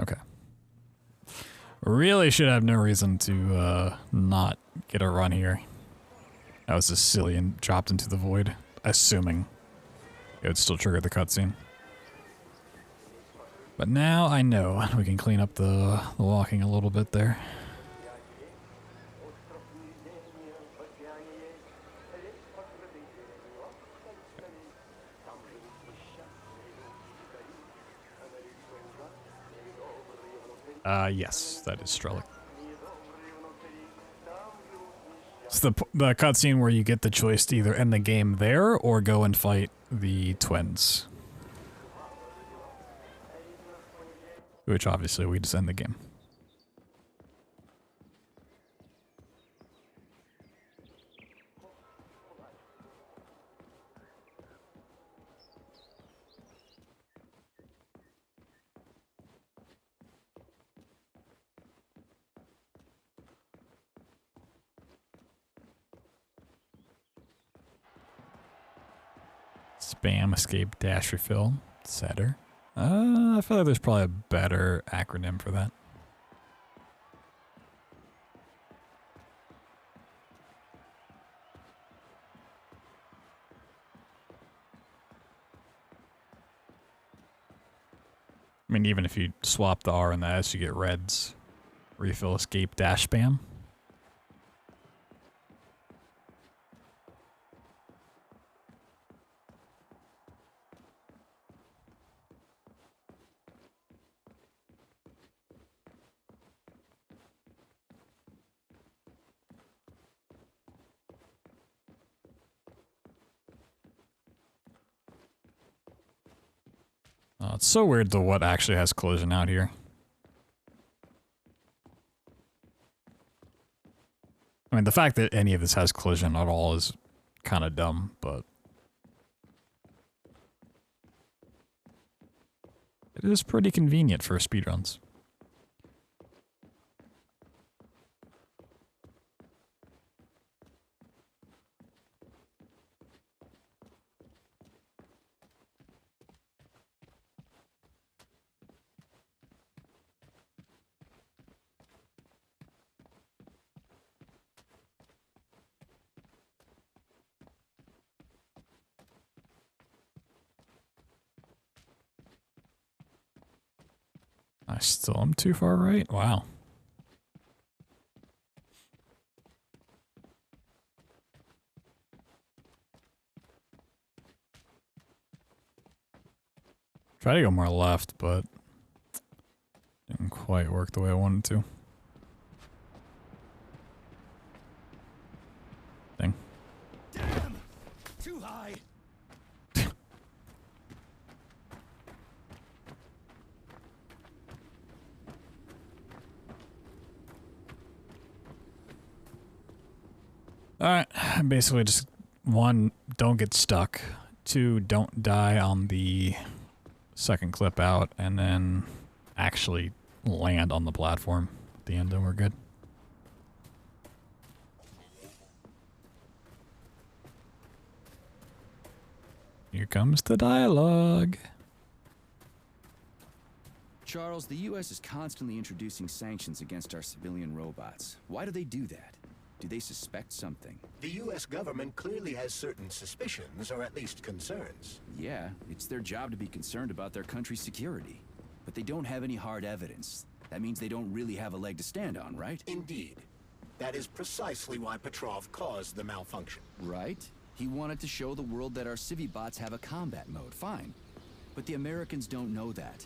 Okay. Really should have no reason to not get a run here. That was just silly and dropped into the void, assuming it would still trigger the cutscene. But now I know we can clean up the walking a little bit there. Yes, that is Strelick. It's the cutscene where you get the choice to either end the game there or go and fight the twins. Which obviously we just end the game. Spam, escape, dash, refill, setter. I feel like there's probably a better acronym for that. I mean, even if you swap the R and the S, you get reds. Refill, escape, dash, spam. Oh, it's so weird to what actually has collision out here. I mean, the fact that any of this has collision at all is kind of dumb, but it is pretty convenient for speedruns. I still am too far right? Wow. Try to go more left, but didn't quite work the way I wanted to. Dang. Damn! Too high! Alright, basically just 1, don't get stuck. 2, don't die on the second clip out, and then actually land on the platform at the end and we're good. Here comes the dialogue. Charles, the U.S. is constantly introducing sanctions against our civilian robots. Why do they do that? Do they suspect something? The U.S. government clearly has certain suspicions, or at least concerns. Yeah, it's their job to be concerned about their country's security. But they don't have any hard evidence. That means they don't really have a leg to stand on, right? Indeed. That is precisely why Petrov caused the malfunction. Right? He wanted to show the world that our Civibots have a combat mode, fine. But the Americans don't know that.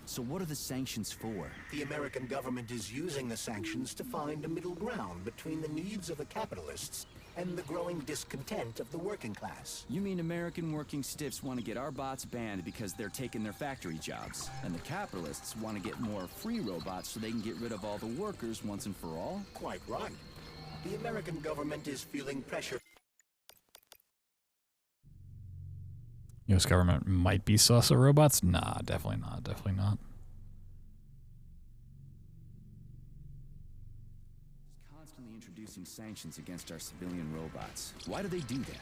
So what are the sanctions for? The American government is using the sanctions to find a middle ground between the needs of the capitalists and the growing discontent of the working class. You mean American working stiffs want to get our bots banned because they're taking their factory jobs, and the capitalists want to get more free robots so they can get rid of all the workers once and for all? Quite right. The American government is feeling pressure. US government might be sus of robots? Nah, definitely not, definitely not. Constantly introducing sanctions against our civilian robots. Why do they do that?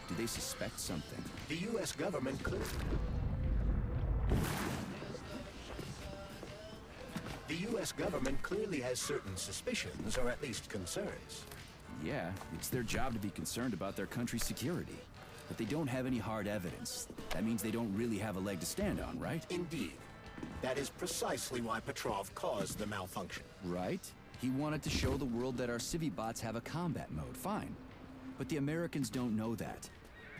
Do they suspect something? The U.S. government could. US government clearly has certain suspicions, or at least concerns. Yeah, it's their job to be concerned about their country's security. But they don't have any hard evidence. That means they don't really have a leg to stand on, right? Indeed. That is precisely why Petrov caused the malfunction. Right? He wanted to show the world that our Civi-bots have a combat mode, fine. But the Americans don't know that.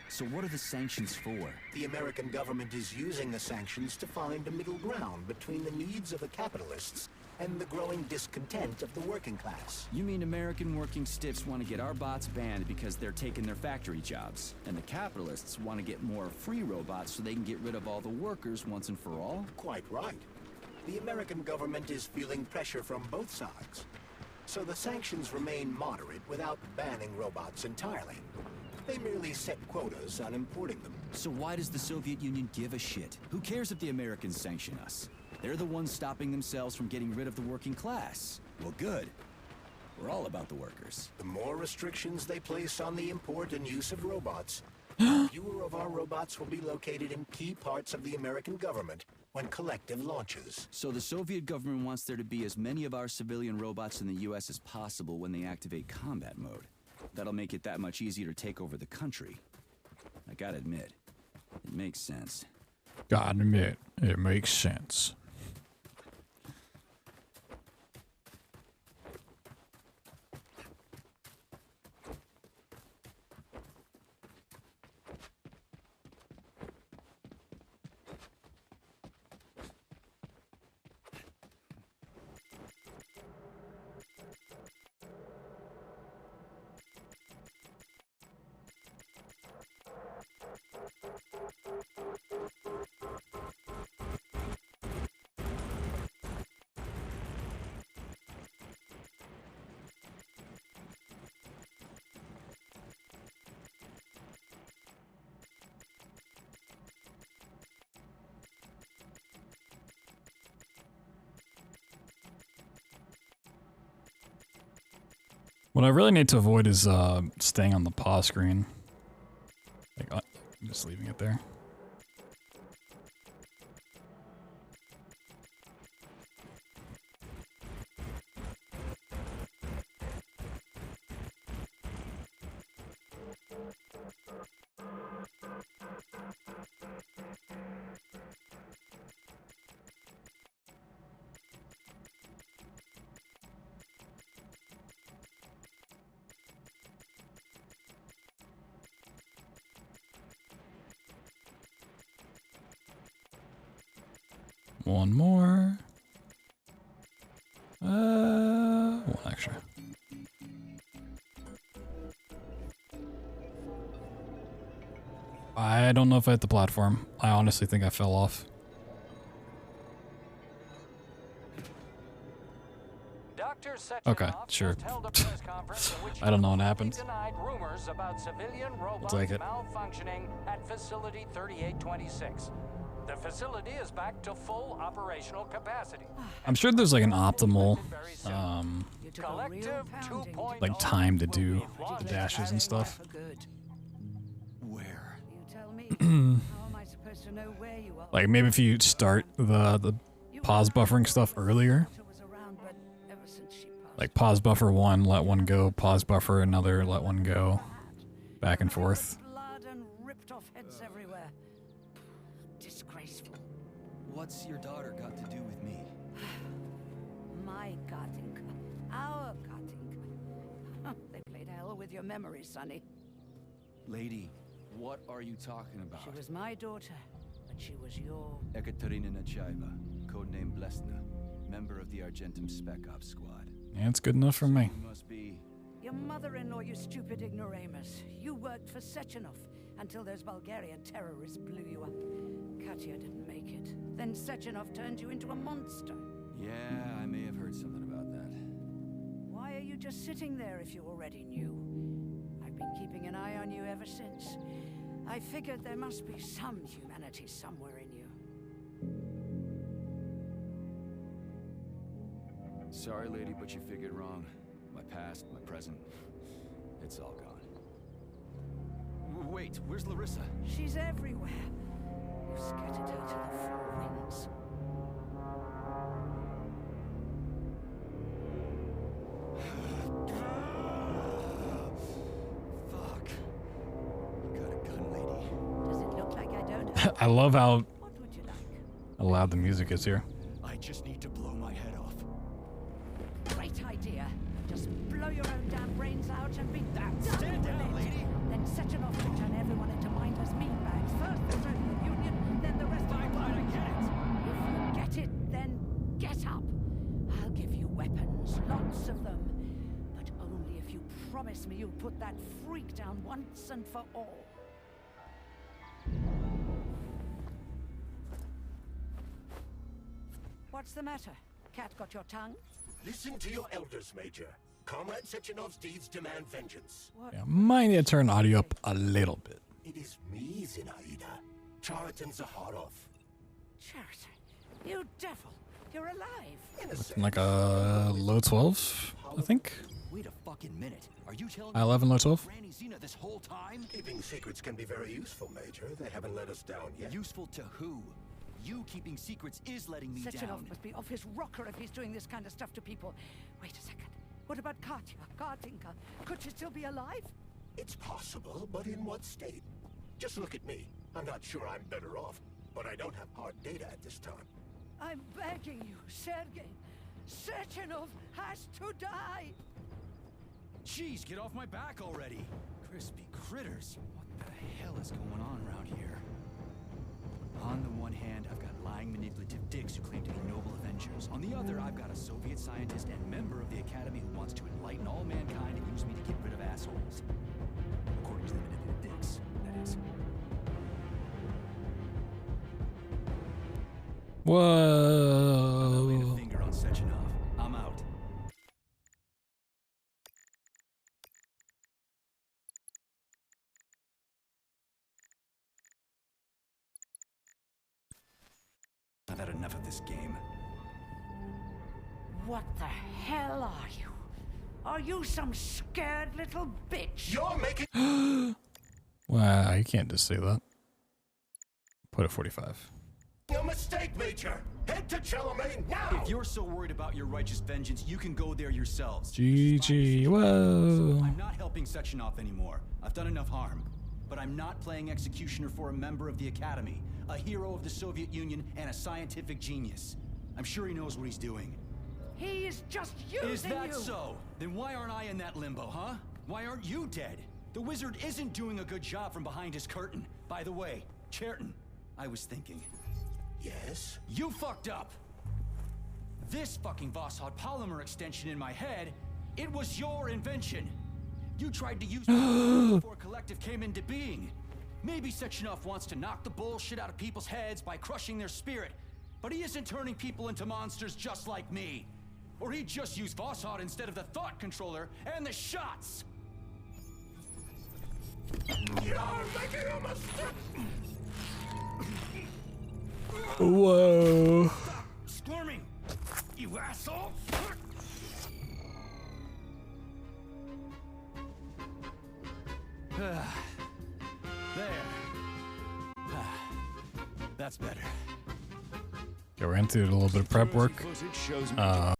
So what are the sanctions for? The American government is using the sanctions to find a middle ground between the needs of the capitalists and the growing discontent of the working class. You mean American working stiffs want to get our bots banned because they're taking their factory jobs, and the capitalists want to get more free robots so they can get rid of all the workers once and for all? Quite right. The American government is feeling pressure from both sides. So the sanctions remain moderate without banning robots entirely. They merely set quotas on importing them. So why does the Soviet Union give a shit? Who cares if the Americans sanction us? They're the ones stopping themselves from getting rid of the working class. Well, good. We're all about the workers. The more restrictions they place on the import and use of robots, fewer of our robots will be located in key parts of the American government when Collective launches. So the Soviet government wants there to be as many of our civilian robots in the US as possible when they activate combat mode. That'll make it that much easier to take over the country. I gotta admit, it makes sense. Gotta admit, it makes sense. What I really need to avoid is staying on the pause screen. Like, just leaving it there. One more. One extra. I don't know if I hit the platform. I honestly think I fell off. Okay, sure. I don't know what happened. I'll take it. Malfunctioning at facility 3826. The facility is back to full operational capacity. I'm sure there's like an optimal Collective 2.0 like time to do the dashes and stuff. Where? Like maybe if you start the pause buffering stuff earlier. Like pause buffer one, let one go, pause buffer another, let one go. Back and forth. What's your daughter got to do with me? My Katinka. Our Katinka. They played hell with your memory, Sonny. Lady, what are you talking about? She was my daughter, but she was your... Ekaterina Nechaeva, codename Blesna, member of the Argentum Spec Ops Squad. Yeah, it's good enough for me. You must be... Your mother-in-law, you stupid ignoramus. You worked for Sechenov until those Bulgarian terrorists blew you up. Katya didn't make it. Then Sechenov turned you into a monster. Yeah, I may have heard something about that. Why are you just sitting there if you already knew? I've been keeping an eye on you ever since. I figured there must be some humanity somewhere in you. Sorry, lady, but you figured wrong. My past, my present, it's all gone. Wait, where's Larissa? She's everywhere. You scattered her to the four winds. I love how What would you like? loud the music is here. I just need to blow my head off. Great idea. Just blow your own damn brains out and be done Stand with down, it. lady. Then Sechenov will turn everyone into mindless meatbags. First the Soviet Union, then the rest of the I world. get it. If you get it, then get up. I'll give you weapons, lots of them. But only if you promise me you'll put that freak down once and for all. What's the matter? Cat got your tongue? Listen to your elders, Major. Comrade Sechenov's deeds demand vengeance. What? Yeah, might need to turn audio up a little bit. It is me, Zinaida. Chariton Zaharov. Chariton, you devil, you're alive. Innocent. Like a low 12, I think. Wait a fucking minute. Are you telling High 11, low 12. Granny Xena this whole time? Keeping secrets can be very useful, Major. They haven't let us down yet. Useful to who? You keeping secrets is letting me down. Sechenov must be off his rocker if he's doing this kind of stuff to people. Wait a second. What about Katya, Kartinka? Could she still be alive? It's possible, but in what state? Just look at me. I'm not sure I'm better off, but I don't have hard data at this time. I'm begging you, Sergei. Sechenov has to die. Jeez, get off my back already. Crispy critters. What the hell is going on around here? On the one hand, I've got lying, manipulative dicks who claim to be noble avengers. On the other, I've got a Soviet scientist and member of the Academy who wants to enlighten all mankind and use me to get rid of assholes. According to the manipulative dicks, that is. Lay a Whoa. finger on Sechenov. I'm out. I've had enough of this game. What the hell are you? Are you some scared little bitch? You're making Wow, you can't just say that. Put it 45. a mistake, Major. Head to Charlemagne now. If you're so worried about your righteous vengeance, you can go there yourselves. GG. Whoa. I'm not helping Sechenov anymore. I've done enough harm. But I'm not playing executioner for a member of the Academy, a hero of the Soviet Union, and a scientific genius. I'm sure he knows what he's doing. He is just using Is that you. so? Then why aren't I in that limbo, huh? Why aren't you dead? The wizard isn't doing a good job from behind his curtain. By the way, Cherton, I was thinking. Yes? You fucked up! This fucking Voskhod polymer extension in my head, it was your invention! You tried to use it before Collective came into being. Maybe Sechenov wants to knock the bullshit out of people's heads by crushing their spirit, but he isn't turning people into monsters just like me. Or he'd just use Voskhod instead of the thought controller and the shots! You're making a mistake. Whoa. Squirming! You asshole! There. That's better. Okay, we're into a little bit of prep work.